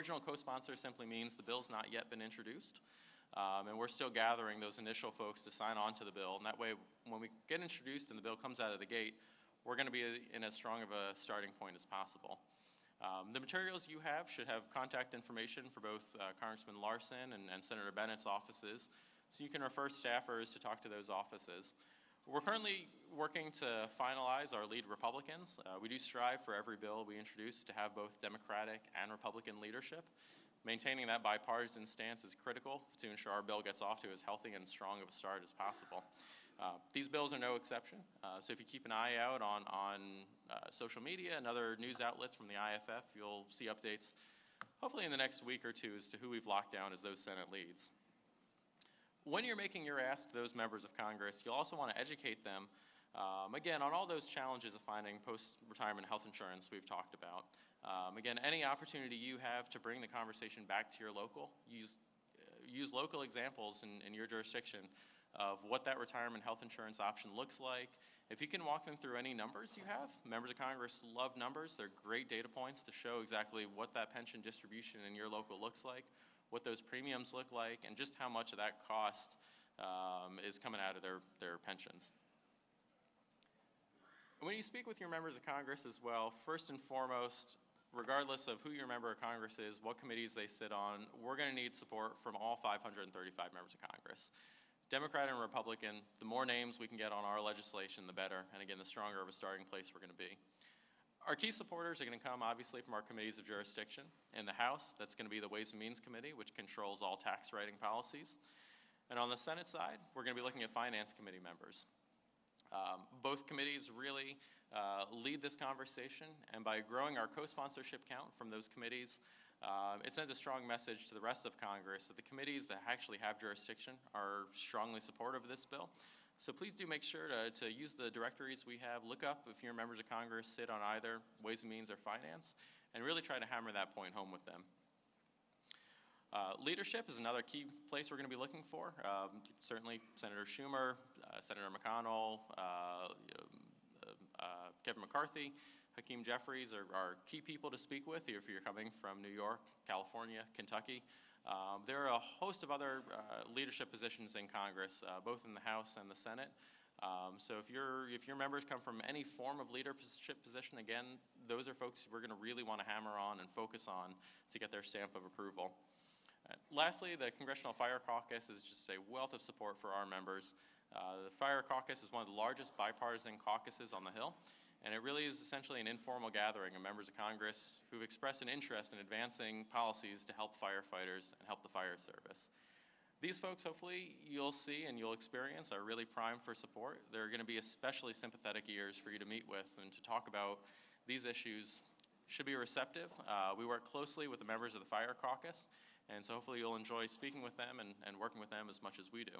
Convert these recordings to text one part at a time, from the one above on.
Original co-sponsor simply means the bill's not yet been introduced, and we're still gathering those initial folks to sign on to the bill. And that way, when we get introduced and the bill comes out of the gate, we're going to be in as strong of a starting point as possible. The materials you have should have contact information for both Congressman Larson and Senator Bennett's offices, so you can refer staffers to talk to those offices. We're currently working to finalize our lead Republicans. We do strive for every bill we introduce to have both Democratic and Republican leadership. Maintaining that bipartisan stance is critical to ensure our bill gets off to as healthy and strong of a start as possible. These bills are no exception, so if you keep an eye out on social media and other news outlets from the IFF, you'll see updates hopefully in the next week or two as to who we've locked down as those Senate leads. When you're making your ask to those members of Congress, you'll also want to educate them, again, on all those challenges of finding post-retirement health insurance we've talked about. Again, any opportunity you have to bring the conversation back to your local, use local examples in your jurisdiction of what that retirement health insurance option looks like. If you can walk them through any numbers you have, members of Congress love numbers. They're great data points to show exactly what that pension distribution in your local looks like, what those premiums look like, and just how much of that cost is coming out of their pensions. When you speak with your members of Congress as well, first and foremost, regardless of who your member of Congress is, what committees they sit on, we're going to need support from all 535 members of Congress. Democrat and Republican, the more names we can get on our legislation, the better, and again, the stronger of a starting place we're going to be. Our key supporters are going to come, obviously, from our committees of jurisdiction. In the House, that's going to be the Ways and Means Committee, which controls all tax writing policies. And on the Senate side, we're going to be looking at Finance Committee members. Both committees really lead this conversation, and by growing our co-sponsorship count from those committees, it sends a strong message to the rest of Congress that the committees that actually have jurisdiction are strongly supportive of this bill. So please do make sure to use the directories we have. Look up if your members of Congress sit on either Ways and Means or Finance, and really try to hammer that point home with them. Leadership is another key place we're going to be looking for. Certainly Senator Schumer, Senator McConnell, Kevin McCarthy, Hakeem Jeffries are key people to speak with if you're coming from New York, California, Kentucky. There are a host of other leadership positions in Congress, both in the House and the Senate. So if your members come from any form of leadership position, again, those are folks we're going to really want to hammer on and focus on to get their stamp of approval. Lastly, the Congressional Fire Caucus is just a wealth of support for our members. The Fire Caucus is one of the largest bipartisan caucuses on the Hill, and it really is essentially an informal gathering of members of Congress who've expressed an interest in advancing policies to help firefighters and help the fire service. These folks, hopefully, you'll see and you'll experience are really primed for support. They're going to be especially sympathetic ears for you to meet with and to talk about these issues. Should be receptive. We work closely with the members of the Fire Caucus, and so hopefully you'll enjoy speaking with them and working with them as much as we do.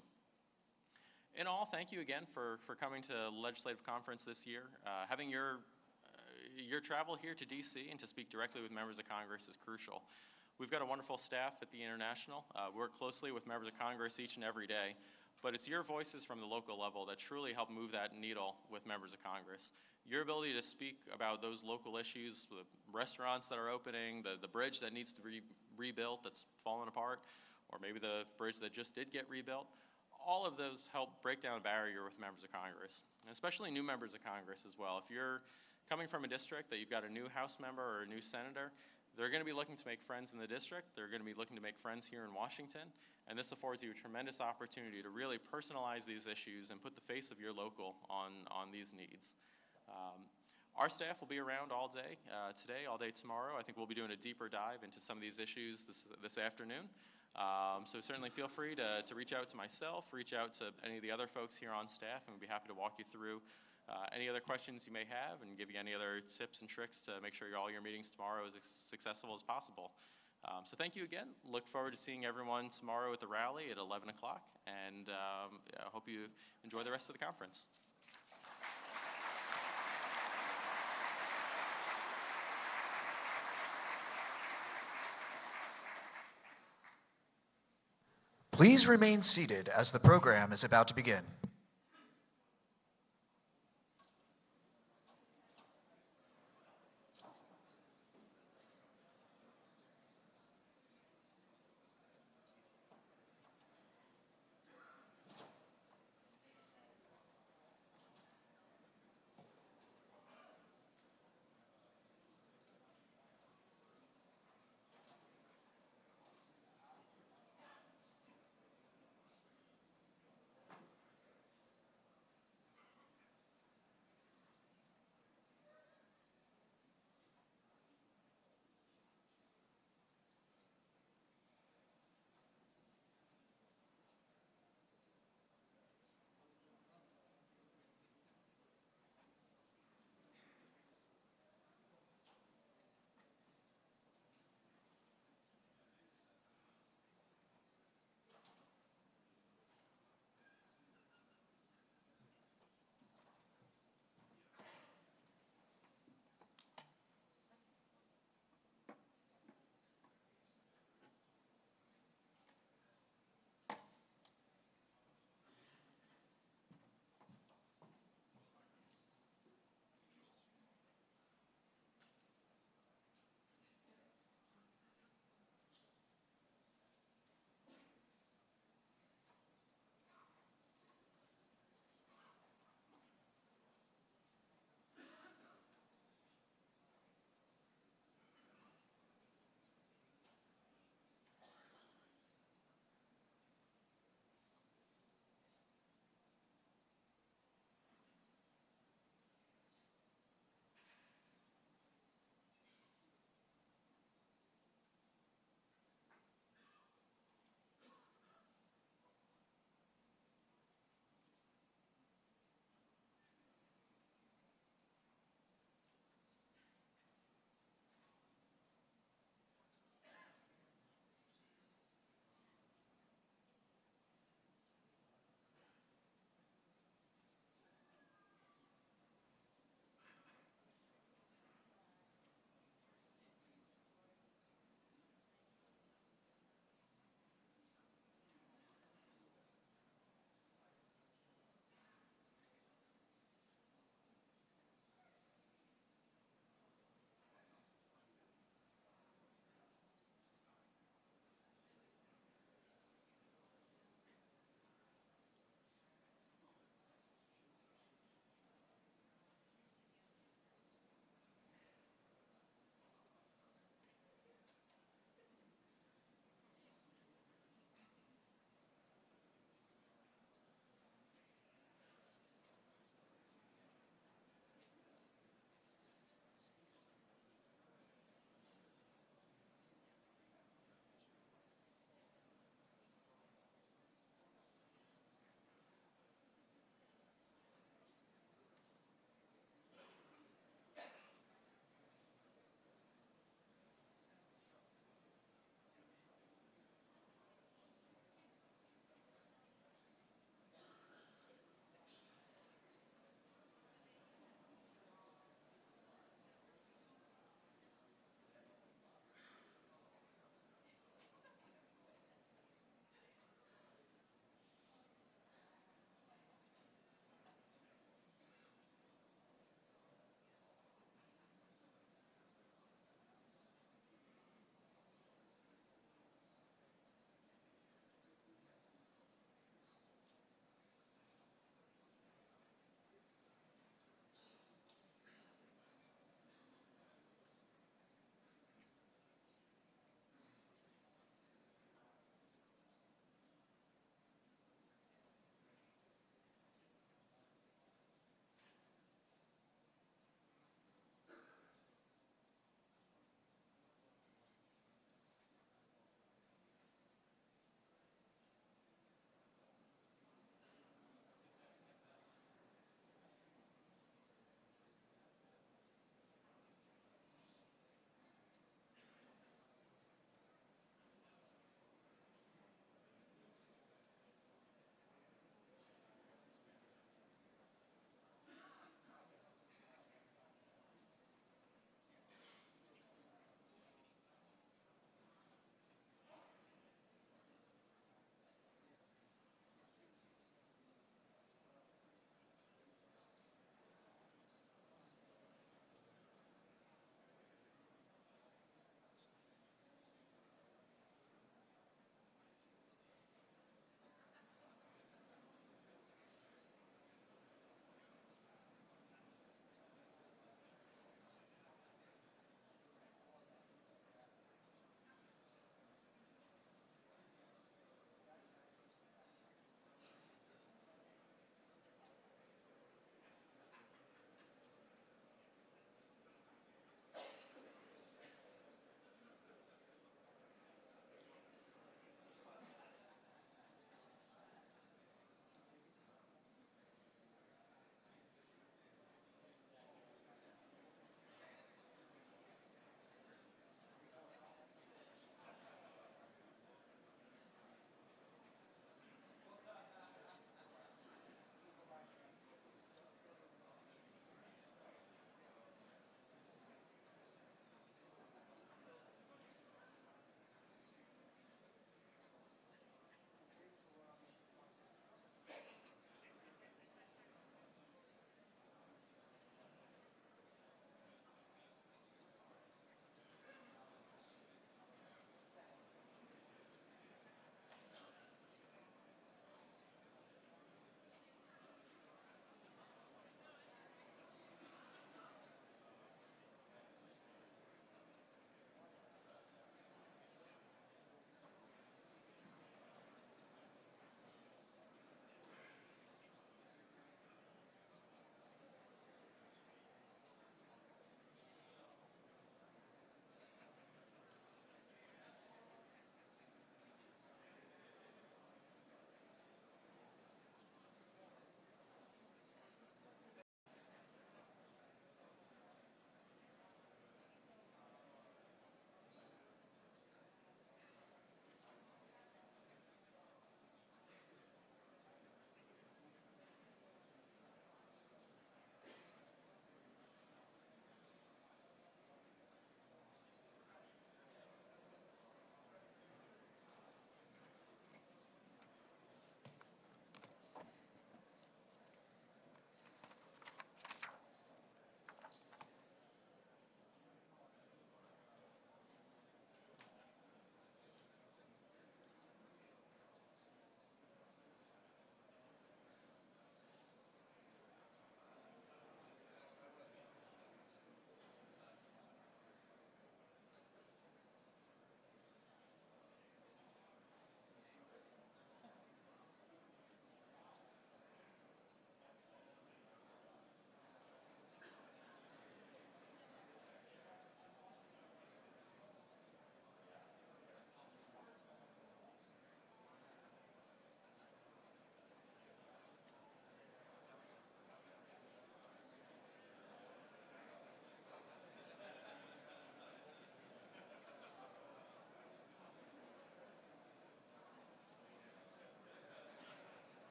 In all, thank you again for coming to the Legislative Conference this year. Having your travel here to DC and to speak directly with members of Congress is crucial. We've got a wonderful staff at the International. We work closely with members of Congress each and every day, but it's your voices from the local level that truly help move that needle with members of Congress. Your ability to speak about those local issues, the restaurants that are opening, the bridge that needs to be rebuilt that's fallen apart, or maybe the bridge that just did get rebuilt, all of those help break down a barrier with members of Congress, and especially new members of Congress as well. If you're coming from a district that you've got a new House member or a new senator, they're going to be looking to make friends in the district. They're going to be looking to make friends here in Washington, and this affords you a tremendous opportunity to really personalize these issues and put the face of your local on these needs. Our staff will be around all day today, all day tomorrow. I think we'll be doing a deeper dive into some of these issues this afternoon. So certainly feel free to reach out to myself, reach out to any of the other folks here on staff, and we'll be happy to walk you through any other questions you may have and give you any other tips and tricks to make sure all your meetings tomorrow is as successful as possible. So thank you again. Look forward to seeing everyone tomorrow at the rally at 11 o'clock, and I hope you enjoy the rest of the conference. Please remain seated as the program is about to begin.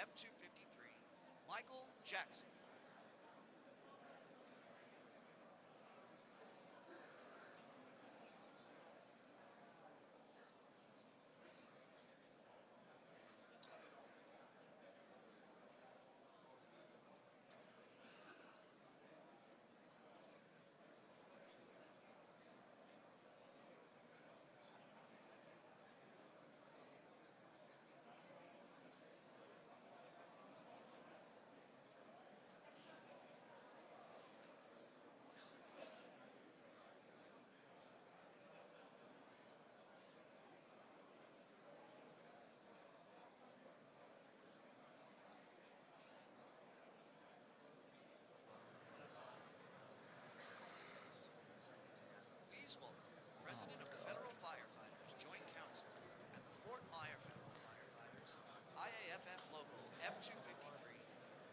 F-253, Michael Jackson. Please welcome President of the Federal Firefighters Joint Council and the Fort Myer Federal Firefighters, IAFF Local F-253,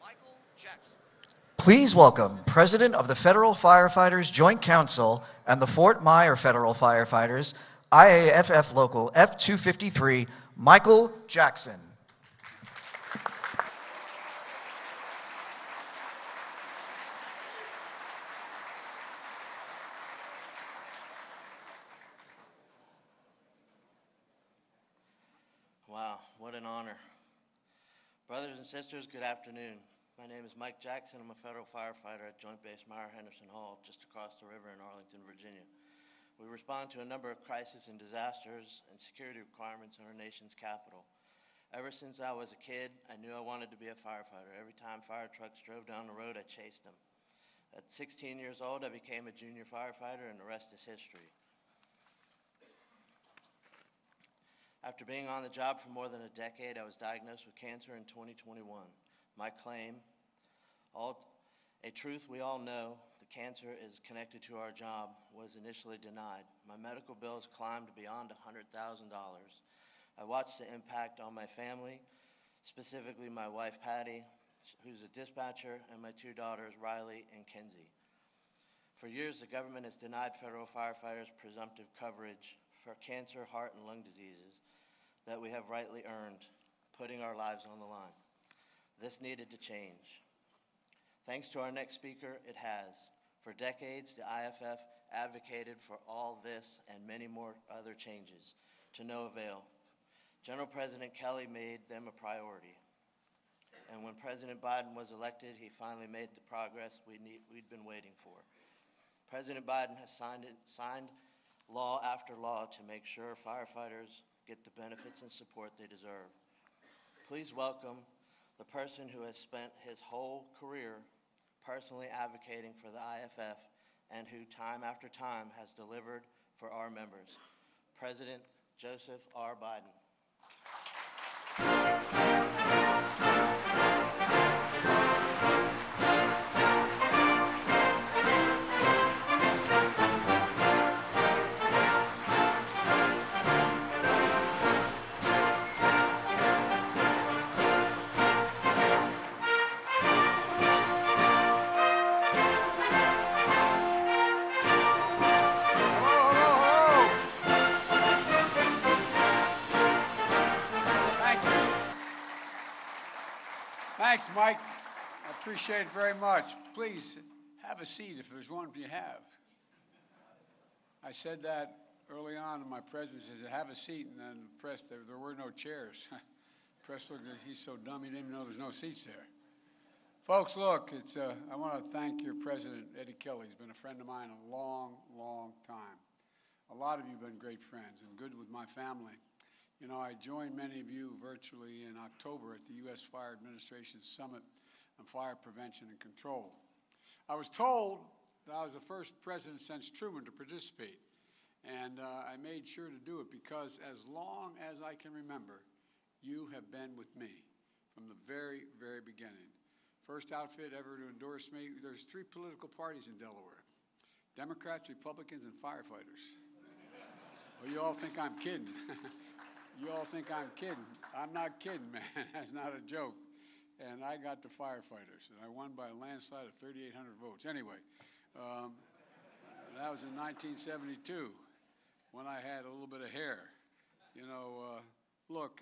Michael Jackson. Please welcome President of the Federal Firefighters Joint Council and the Fort Myer Federal Firefighters, IAFF Local F-253, Michael Jackson. Wow, what an honor. Brothers and sisters, good afternoon. My name is Mike Jackson. I'm a federal firefighter at Joint Base Myer-Henderson Hall, just across the river in Arlington, Virginia. We respond to a number of crises and disasters and security requirements in our nation's capital. Ever since I was a kid, I knew I wanted to be a firefighter. Every time fire trucks drove down the road, I chased them. At 16 years old, I became a junior firefighter, and the rest is history. After being on the job for more than a decade, I was diagnosed with cancer in 2021. My claim, a truth we all know, the cancer is connected to our job, was initially denied. My medical bills climbed beyond $100,000. I watched the impact on my family, specifically my wife, Patty, who's a dispatcher, and my two daughters, Riley and Kenzie. For years, the government has denied federal firefighters presumptive coverage for cancer, heart, and lung diseases that we have rightly earned, putting our lives on the line. This needed to change. Thanks to our next speaker, it has. For decades, the IFF advocated for all this and many more other changes, to no avail. General President Kelly made them a priority. And when President Biden was elected, he finally made the progress we'd been waiting for. President Biden has signed law after law to make sure firefighters get the benefits and support they deserve. Please welcome the person who has spent his whole career personally advocating for the IFF and who time after time has delivered for our members, President Joseph R. Biden. Thanks, Mike. I appreciate it very much. Please have a seat if there's one you have. I said that early on in my presidency, have a seat, and then the press, there were no chairs. Press looked at, he's so dumb he didn't even know there's no seats there. Folks, look, I want to thank your president, Eddie Kelly. He's been a friend of mine a long, long time. A lot of you have been great friends and good with my family. You know, I joined many of you virtually in October at the U.S. Fire Administration Summit on Fire Prevention and Control. I was told that I was the first president since Truman to participate, and I made sure to do it because as long as I can remember, you have been with me from the very, very beginning. First outfit ever to endorse me. There's 3 political parties in Delaware: Democrats, Republicans, and firefighters. Well, you all think I'm kidding. You all think I'm kidding. I'm not kidding, man. That's not a joke. And I got the firefighters, and I won by a landslide of 3,800 votes. Anyway, that was in 1972 when I had a little bit of hair. You know, look,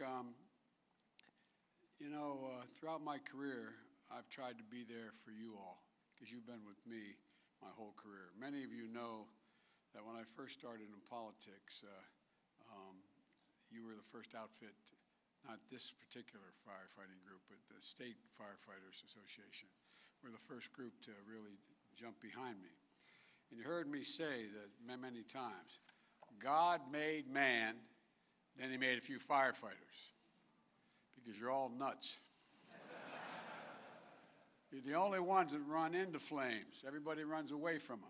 You know, throughout my career, I've tried to be there for you all, because you've been with me my whole career. Many of you know that when I first started in politics, you were the first outfit, not this particular firefighting group, but the State Firefighters Association. We're the first group to really jump behind me. And you heard me say that many times, God made man, then he made a few firefighters, because you're all nuts. You're the only ones that run into flames. Everybody runs away from them.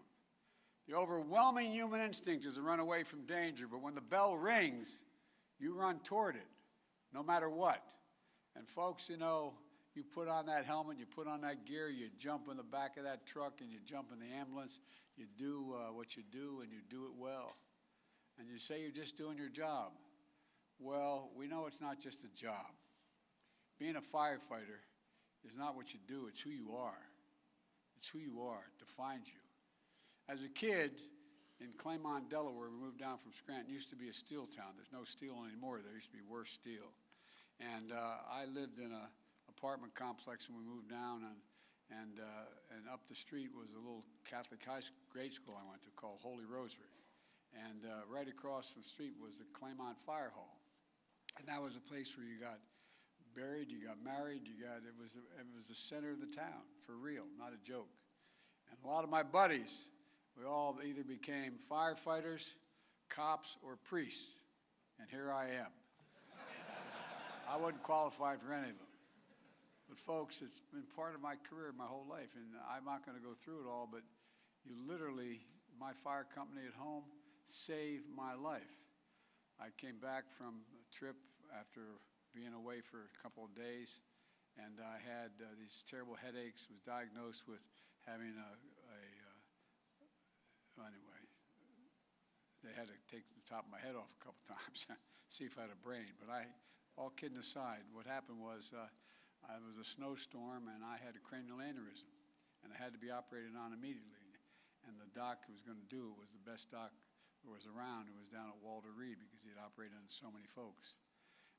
The overwhelming human instinct is to run away from danger, but when the bell rings, you run toward it, no matter what. And folks, you know, you put on that helmet, you put on that gear, you jump in the back of that truck, and you jump in the ambulance. You do what you do, and you do it well. And you say you're just doing your job. Well, we know it's not just a job. Being a firefighter is not what you do, it's who you are. It's who you are, it defines you. As a kid in Claymont, Delaware, we moved down from Scranton. It used to be a steel town. There's no steel anymore. There used to be worse steel. And I lived in an apartment complex when we moved down, and up the street was a little Catholic grade school I went to called Holy Rosary. And right across the street was the Claymont Fire Hall. And that was a place where you got buried, you got married, it was the center of the town, for real, not a joke. And a lot of my buddies, we all either became firefighters, cops, or priests. And here I am. I wouldn't qualify for any of them. But folks, it's been part of my career my whole life, and I'm not going to go through it all, but you literally, my fire company at home, saved my life. I came back from a trip after being away for a couple of days, and I had these terrible headaches, was diagnosed with having anyway, they had to take the top of my head off a couple times, see if I had a brain. But all kidding aside, what happened was it was a snowstorm, and I had a cranial aneurysm, and I had to be operated on immediately. And the doc who was going to do it was the best doc who was around, who was down at Walter Reed, because he had operated on so many folks.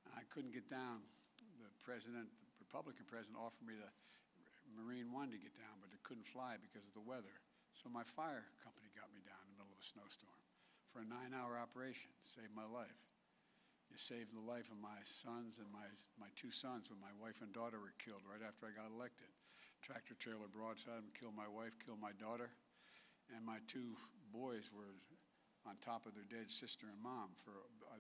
And I couldn't get down. The Republican president, offered me the Marine One to get down, but they couldn't fly because of the weather. So my fire company got me down in the middle of a snowstorm for a 9-hour operation. Saved my life. It saved the life of my sons and my two sons when my wife and daughter were killed right after I got elected. Tractor trailer broadside them, killed my wife, killed my daughter, and my two boys were on top of their dead sister and mom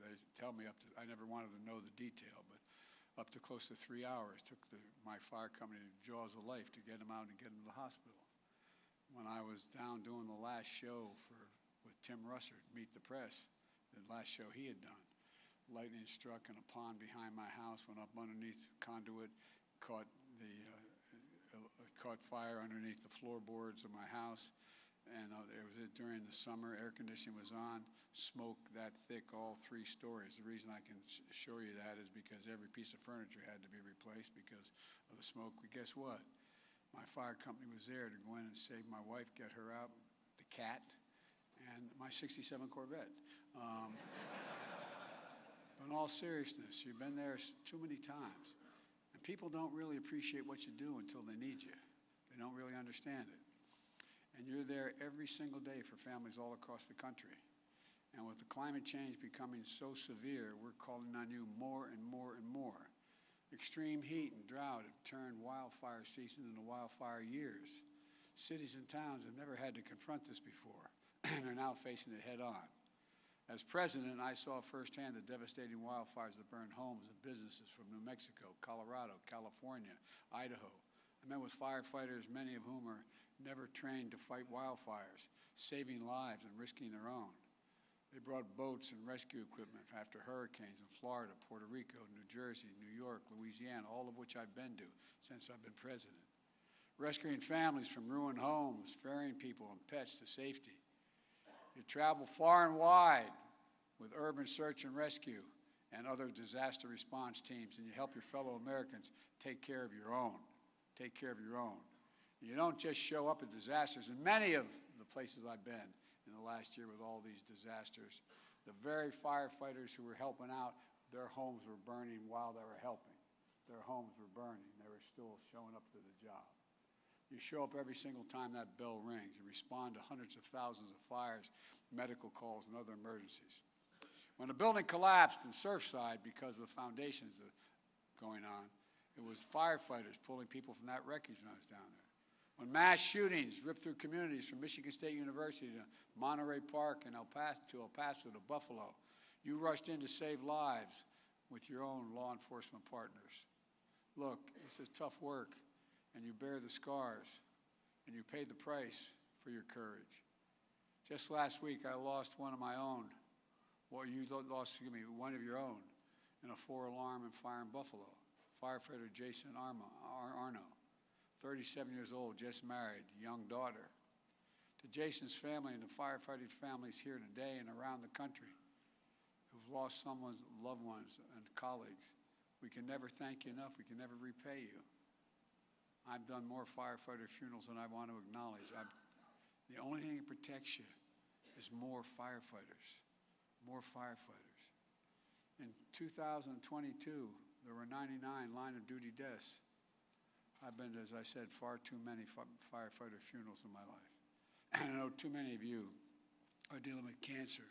they tell me I never wanted to know the detail, but up to close to 3 hours took my fire company to jaws of life to get them out and get them to the hospital. When I was down doing the last show with Tim Russert, Meet the Press, the last show he had done, lightning struck in a pond behind my house, went up underneath the conduit, caught fire underneath the floorboards of my house. And it was during the summer, air conditioning was on, smoke that thick, all 3 stories. The reason I can assure you that is because every piece of furniture had to be replaced because of the smoke. But guess what? My fire company was there to go in and save my wife, get her out, the cat, and my 67 Corvette. In all seriousness, you've been there too many times. And people don't really appreciate what you do until they need you. They don't really understand it. And you're there every single day for families all across the country. And with the climate change becoming so severe, we're calling on you more and more and more. Extreme heat and drought have turned wildfire season into wildfire years. Cities and towns have never had to confront this before, and are now facing it head on. As president, I saw firsthand the devastating wildfires that burned homes and businesses from New Mexico, Colorado, California, Idaho. I met with firefighters, many of whom are never trained to fight wildfires, saving lives and risking their own. They brought boats and rescue equipment after hurricanes in Florida, Puerto Rico, New Jersey, New York, Louisiana, all of which I've been to since I've been president. Rescuing families from ruined homes, ferrying people and pets to safety. You travel far and wide with urban search and rescue and other disaster response teams, and you help your fellow Americans take care of your own. Take care of your own. You don't just show up at disasters. In many of the places I've been in the last year with all these disasters, the very firefighters who were helping out, their homes were burning while they were helping. their homes were burning. They were still showing up to the job. You show up every single time that bell rings. You respond to hundreds of thousands of fires, medical calls, and other emergencies. When the building collapsed in Surfside because of the foundations going on, it was firefighters pulling people from that wreckage when I was down there. When mass shootings ripped through communities from Michigan State University to Monterey Park and El Paso to Buffalo, you rushed in to save lives with your own law enforcement partners. Look, this is tough work, and you bear the scars, and you paid the price for your courage. Just last week, I lost one of my own. Well, you lost, one of your own in a 4-alarm and fire in Buffalo. Firefighter Jason Arno, 37 years old, just married, young daughter. To Jason's family and the firefighting families here today and around the country who've lost someone's loved ones and colleagues, we can never thank you enough. We can never repay you. I've done more firefighter funerals than I want to acknowledge. The only thing that protects you is more firefighters. More firefighters. In 2022, there were 99 line-of-duty deaths. I've been, as I said, far too many firefighter funerals in my life. And I know too many of you are dealing with cancer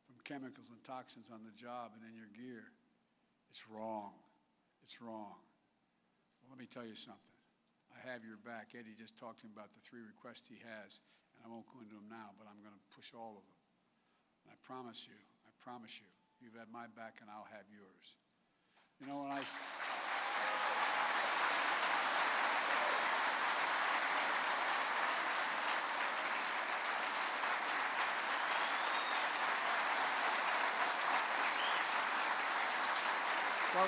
from chemicals and toxins on the job and in your gear. It's wrong. It's wrong. Well, let me tell you something. I have your back. Eddie just talked to me about the 3 requests he has, and I won't go into them now, but I'm going to push all of them. And I promise you, you've had my back and I'll have yours. You know, when I... So,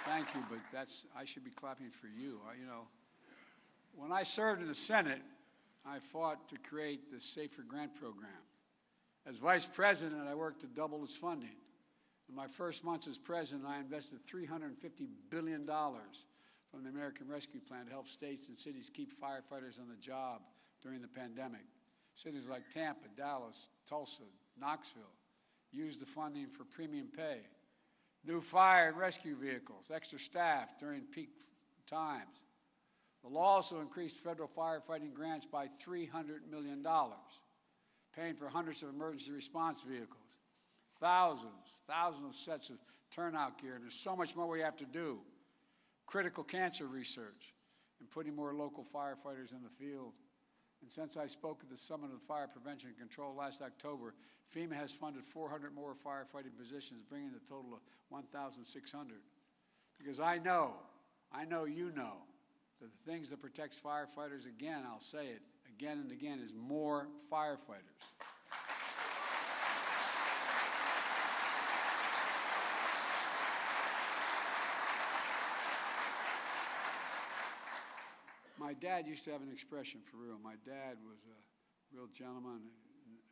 thank you, but I should be clapping for you. You know, when I served in the Senate, I fought to create the Safer Grant Program. As Vice President, I worked to double its funding. In my first months as President, I invested $350 billion from the American Rescue Plan to help states and cities keep firefighters on the job during the pandemic. Cities like Tampa, Dallas, Tulsa, Knoxville used the funding for premium pay, new fire and rescue vehicles, extra staff during peak times. The law also increased federal firefighting grants by $300 million, paying for hundreds of emergency response vehicles, thousands of sets of turnout gear, and there's so much more we have to do. Critical cancer research and putting more local firefighters in the field. And since I spoke at the Summit of Fire Prevention and Control last October, FEMA has funded 400 more firefighting positions, bringing the total to 1,600. Because I know you know, that the things that protects firefighters, again, I'll say it again and again, is more firefighters. My dad used to have an expression for real. My dad was a real gentleman,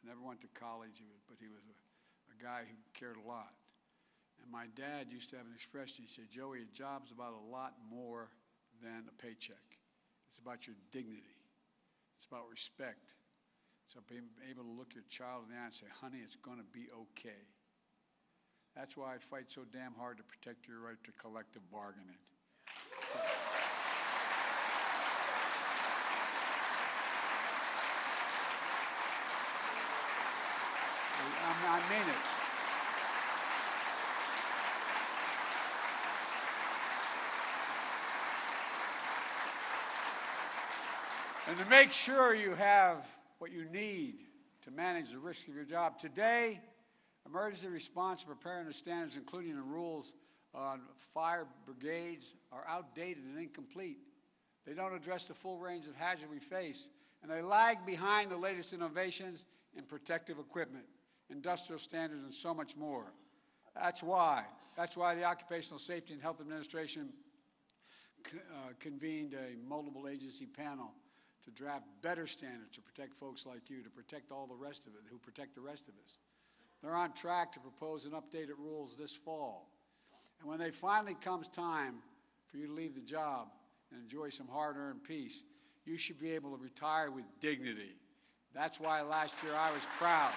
never went to college, but he was a guy who cared a lot. And my dad used to have an expression. He said, Joey, a job's about a lot more than a paycheck. It's about your dignity. It's about respect. It's about being able to look your child in the eye and say, honey, it's going to be okay. That's why I fight so damn hard to protect your right to collective bargaining. I mean it. And to make sure you have what you need to manage the risk of your job. Today, emergency response and preparedness standards, including the rules on fire brigades, are outdated and incomplete. They don't address the full range of hazards we face, and they lag behind the latest innovations in protective equipment, industrial standards, and so much more. That's why the Occupational Safety and Health Administration convened a multiple agency panel to draft better standards to protect folks like you, to protect all the rest of it, who protect the rest of us. They're on track to propose an updated rules this fall. And when they finally comes time for you to leave the job and enjoy some hard-earned peace, you should be able to retire with dignity, That's why last year I was proud.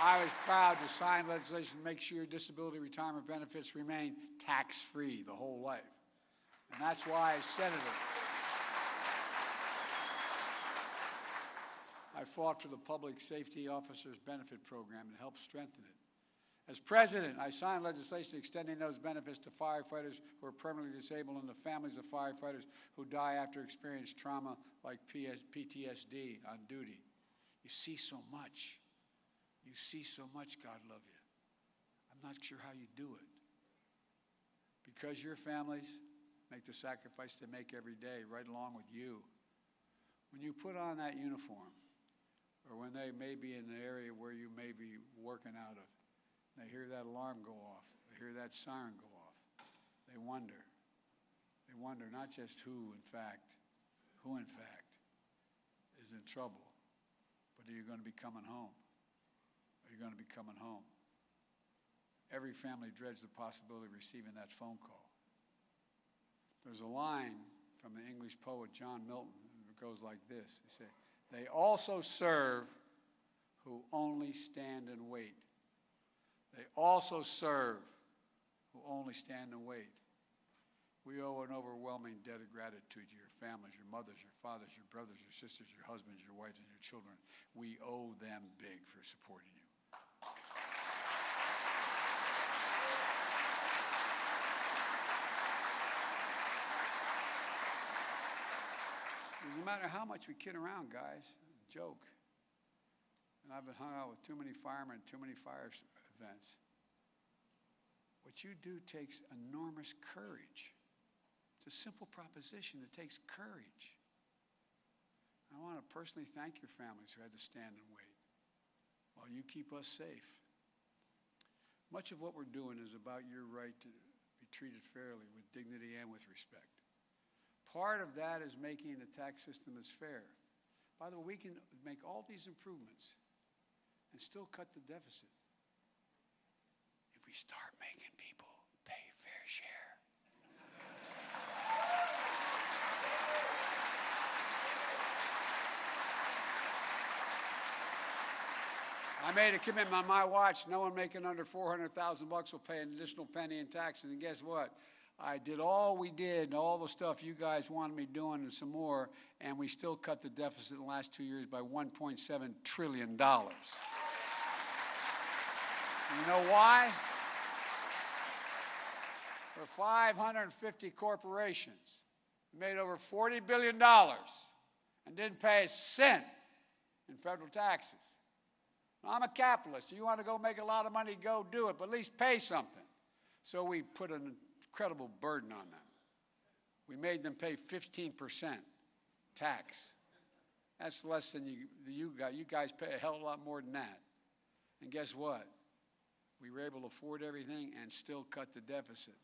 I was proud to sign legislation to make sure disability retirement benefits remain tax-free the whole life. And that's why, as senator, I fought for the Public Safety Officers Benefit Program and helped strengthen it. As president, I signed legislation extending those benefits to firefighters who are permanently disabled and the families of firefighters who die after experiencing trauma like PTSD on duty. You see so much. You see so much, God love you. I'm not sure how you do it. Because your families make the sacrifice they make every day right along with you. When you put on that uniform, or when they may be in the area where you may be working out of, they hear that alarm go off, they hear that siren go off, they wonder. They wonder not just who in fact is in trouble, but are you going to be coming home? Are you going to be coming home? Every family dreads the possibility of receiving that phone call. There's a line from the English poet John Milton. It goes like this. He said, "They also serve who only stand and wait." They also serve who only stand and wait. We owe an overwhelming debt of gratitude to your families, your mothers, your fathers, your brothers, your sisters, your husbands, your wives, and your children. We owe them big for supporting you. No matter how much we kid around, guys, joke. And I've been hung out with too many firemen, too many fire events. What you do takes enormous courage. It's a simple proposition. It takes courage. I want to personally thank your families who had to stand and wait while you keep us safe. Much of what we're doing is about your right to be treated fairly, with dignity and with respect. Part of that is making the tax system as fair. By the way, we can make all these improvements and still cut the deficit if we start making people pay fair share. I made a commitment on my watch. No one making under $400,000 will pay an additional penny in taxes. And guess what? I did all we did, and all the stuff you guys wanted me doing and some more, and we still cut the deficit in the last 2 years by $1.7 trillion. You know why? For 550 corporations, we made over $40 billion and didn't pay a cent in federal taxes. Now, I'm a capitalist. You want to go make a lot of money, go do it, but at least pay something. So we put an incredible burden on them. We made them pay 15% tax. That's less than you guys pay a hell of a lot more than that. And guess what? We were able to afford everything and still cut the deficit.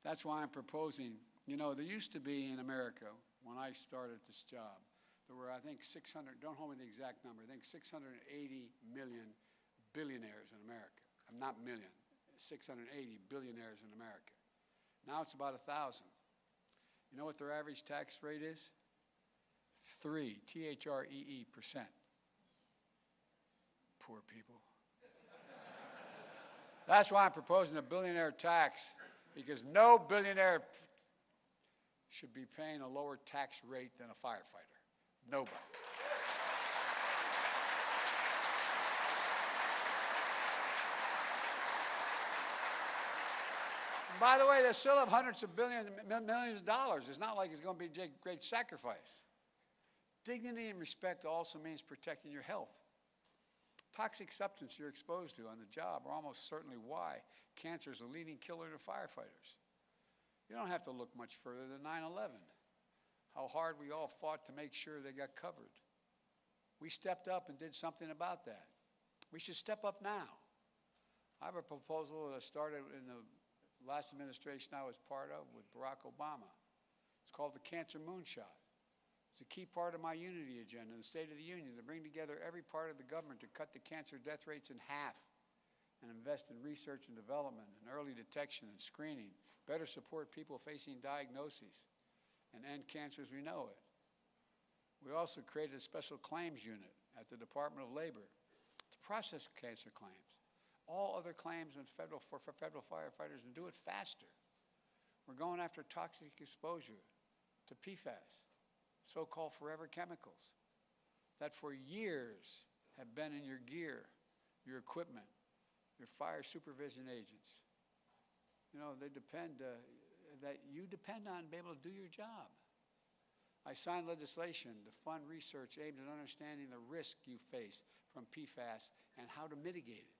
That's why I'm proposing, you know, there used to be in America, when I started this job, there were, I think, 600, don't hold me the exact number, I think 680 million billionaires in America. Not million, 680 billionaires in America. Now it's about 1,000. You know what their average tax rate is? 3%. Poor people. That's why I'm proposing a billionaire tax, because no billionaire should be paying a lower tax rate than a firefighter. Nobody. By the way, they still have hundreds of billions, millions of dollars. It's not like it's going to be a great sacrifice. Dignity and respect also means protecting your health. Toxic substances you're exposed to on the job are almost certainly why cancer is a leading killer to firefighters. You don't have to look much further than 9/11, how hard we all fought to make sure they got covered. We stepped up and did something about that. We should step up now. I have a proposal that started in the last administration I was part of with Barack Obama. It's called the Cancer Moonshot. It's a key part of my unity agenda in the State of the Union to bring together every part of the government to cut the cancer death rates in half and invest in research and development and early detection and screening, better support people facing diagnoses, and end cancer as we know it. We also created a special claims unit at the Department of Labor to process cancer claims. All other claims for federal firefighters, and do it faster. We're going after toxic exposure to PFAS, so-called forever chemicals, that for years have been in your gear, your equipment, your fire supervision agents. You know, they depend, that you depend on to be able to do your job. I signed legislation to fund research aimed at understanding the risk you face from PFAS and how to mitigate it.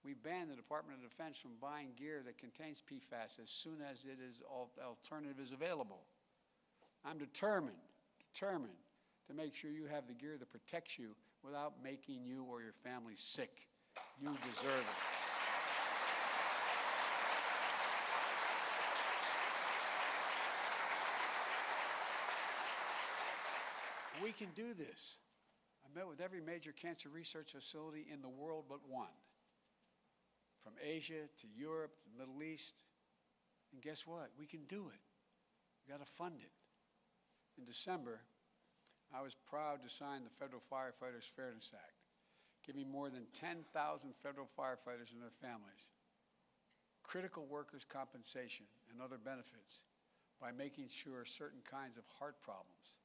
We banned the Department of Defense from buying gear that contains PFAS as soon as alternative is available. I'm determined to make sure you have the gear that protects you without making you or your family sick. You deserve it. We can do this. I met with every major cancer research facility in the world but one. From Asia to Europe, the Middle East. And guess what? We can do it. We've got to fund it. In December, I was proud to sign the Federal Firefighters Fairness Act, giving more than 10,000 federal firefighters and their families critical workers' compensation and other benefits by making sure certain kinds of heart problems,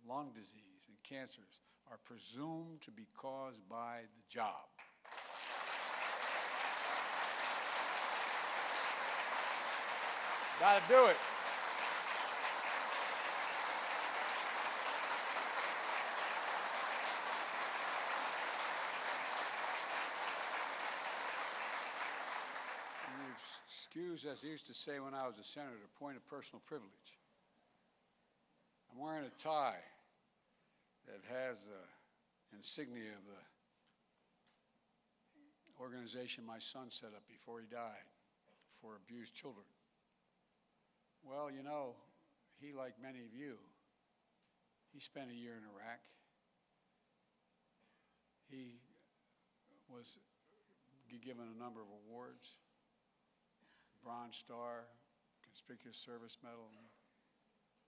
lung disease, and cancers are presumed to be caused by the job. Got to do it. Excuse, as they used to say when I was a senator, point of personal privilege. I'm wearing a tie that has the insignia of the organization my son set up before he died for abused children. Well, you know, he, like many of you, he spent a year in Iraq. He was given a number of awards, Bronze Star, Conspicuous Service Medal.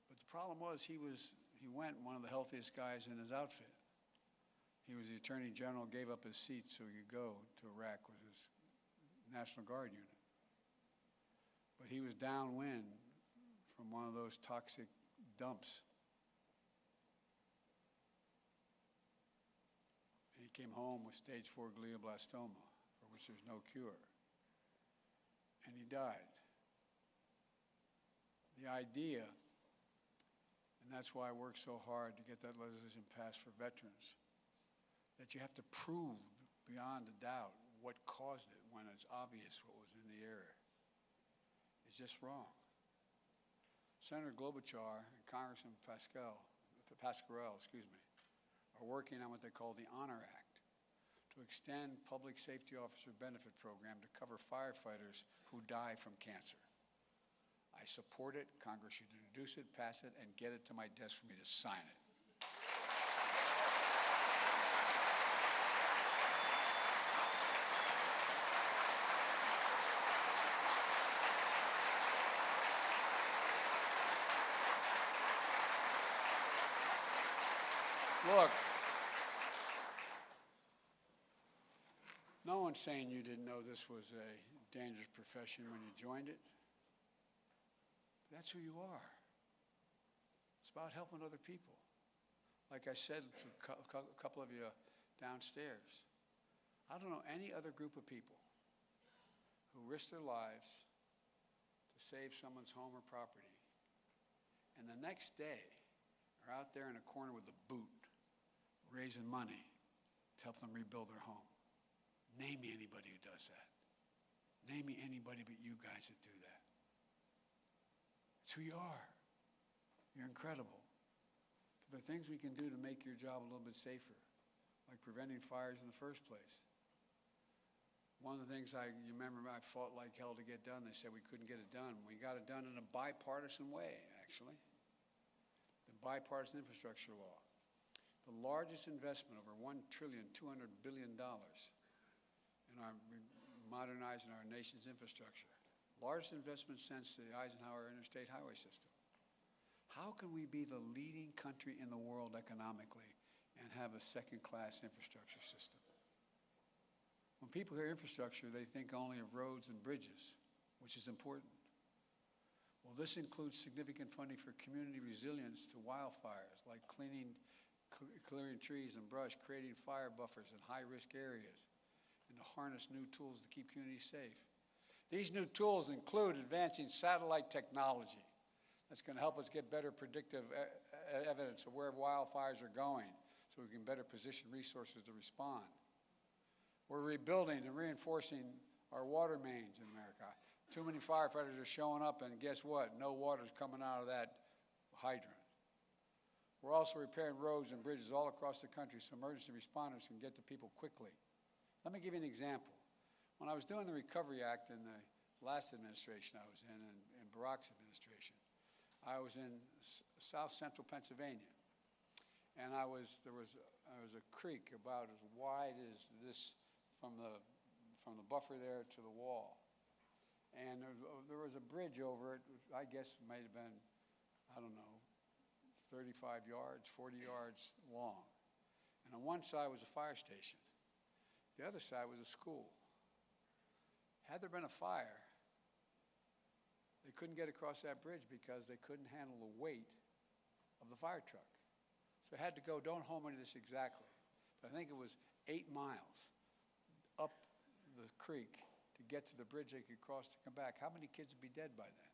But the problem was he went one of the healthiest guys in his outfit. He was the Attorney General, gave up his seat so he could go to Iraq with his National Guard unit. But he was downwind from one of those toxic dumps. And he came home with stage 4 glioblastoma, for which there's no cure. And he died. The idea, and that's why I work so hard to get that legislation passed for veterans, that you have to prove beyond a doubt what caused it when it's obvious what was in the air. It's just wrong. Senator Klobuchar and Congressman Pascarell, are working on what they call the Honor Act to extend public safety officer benefit program to cover firefighters who die from cancer. I support it. Congress should introduce it, pass it, and get it to my desk for me to sign it. Look, no one's saying you didn't know this was a dangerous profession when you joined it. That's who you are. It's about helping other people. Like I said to a couple of you downstairs, I don't know any other group of people who risk their lives to save someone's home or property, and the next day are out there in a corner with a boot, raising money to help them rebuild their home. Name me anybody who does that. Name me anybody but you guys that do that. It's who you are. You're incredible. But the things we can do to make your job a little bit safer, like preventing fires in the first place. One of the things you remember I fought like hell to get done. They said we couldn't get it done. We got it done in a bipartisan way, actually. The bipartisan infrastructure law. The largest investment, over $1.2 trillion in modernizing our nation's infrastructure. Largest investment since the Eisenhower interstate highway system. How can we be the leading country in the world economically and have a second-class infrastructure system? When people hear infrastructure, they think only of roads and bridges, which is important. Well, this includes significant funding for community resilience to wildfires, like clearing trees and brush, creating fire buffers in high-risk areas, and to harness new tools to keep communities safe. These new tools include advancing satellite technology that's going to help us get better predictive evidence of where wildfires are going so we can better position resources to respond. We're rebuilding and reinforcing our water mains in America. Too many firefighters are showing up, and guess what? No water's coming out of that hydrant. We're also repairing roads and bridges all across the country so emergency responders can get to people quickly. Let me give you an example. When I was doing the Recovery Act in the last administration I was in Barack's administration, I was in South Central Pennsylvania, and there was a creek about as wide as this from the buffer there to the wall, and there was a bridge over it. I guess it might have been, I don't know, 35 yards, 40 yards long, and on one side was a fire station. The other side was a school. Had there been a fire, they couldn't get across that bridge because they couldn't handle the weight of the fire truck. So they had to go, don't hold me to this exactly, but I think it was 8 miles up the creek to get to the bridge they could cross to come back. How many kids would be dead by then?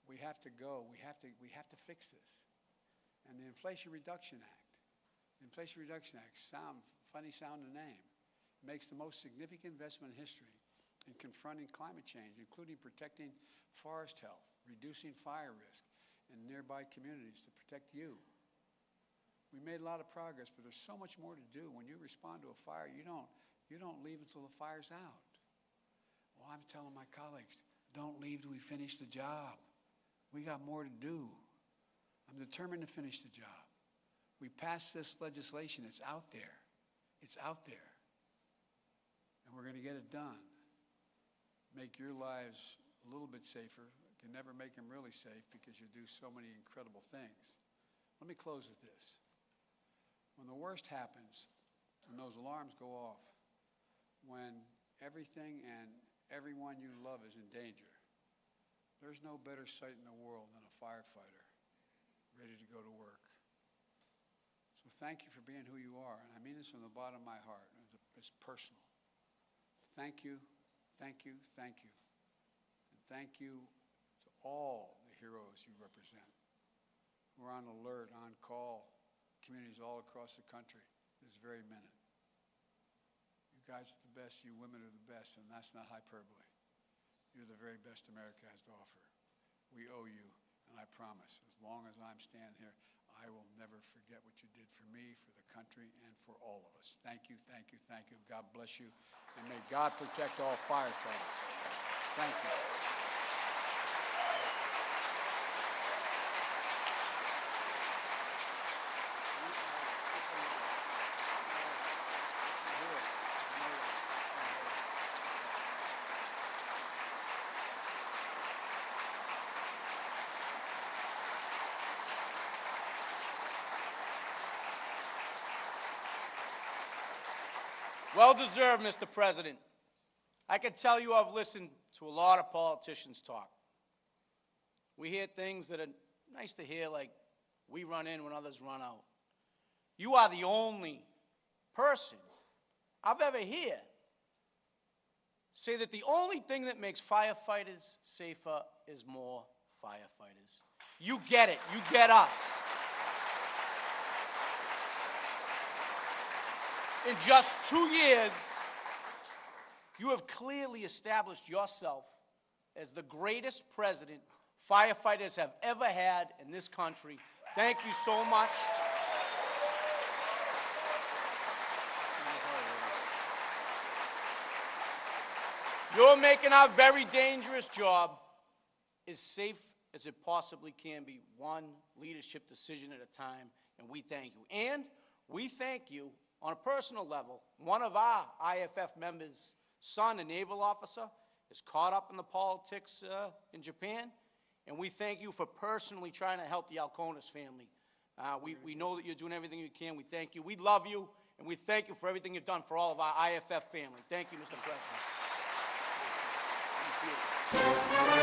We have to go. We have to fix this. And the Inflation Reduction Act, funny sounding name, makes the most significant investment in history in confronting climate change, including protecting forest health, reducing fire risk in nearby communities to protect you. We made a lot of progress, but there's so much more to do. When you respond to a fire, you don't leave until the fire's out. Well, I'm telling my colleagues, don't leave till we finish the job. We got more to do. I'm determined to finish the job. We passed this legislation. It's out there. It's out there. And we're going to get it done. Make your lives a little bit safer. You can never make them really safe because you do so many incredible things. Let me close with this. When the worst happens, when those alarms go off, when everything and everyone you love is in danger, there's no better sight in the world than a firefighter ready to go to work. So thank you for being who you are, and I mean this from the bottom of my heart. It's personal. Thank you, thank you, thank you. And thank you to all the heroes you represent. We're on alert, on call, communities all across the country this very minute. You guys are the best, you women are the best, and that's not hyperbole. You're the very best America has to offer. We owe you, and I promise, as long as I'm standing here, I will never forget what you did for me, for the country, and for all of us. Thank you, thank you, thank you. God bless you, and may God protect all firefighters. Thank you. Well deserved, Mr. President. I can tell you I've listened to a lot of politicians talk. We hear things that are nice to hear, like we run in when others run out. You are the only person I've ever heard say that the only thing that makes firefighters safer is more firefighters. You get it. You get us. In just 2 years, you have clearly established yourself as the greatest president firefighters have ever had in this country. Thank you so much. You're making our very dangerous job as safe as it possibly can be, one leadership decision at a time, and we thank you. And we thank you on a personal level. One of our IFF members' son, a naval officer, is caught up in the politics in Japan, And we thank you for personally trying to help the Alconis family. We know that you're doing everything you can. We thank you. We love you, and we thank you for everything you've done for all of our IFF family. Thank you, Mr. President. Thank you.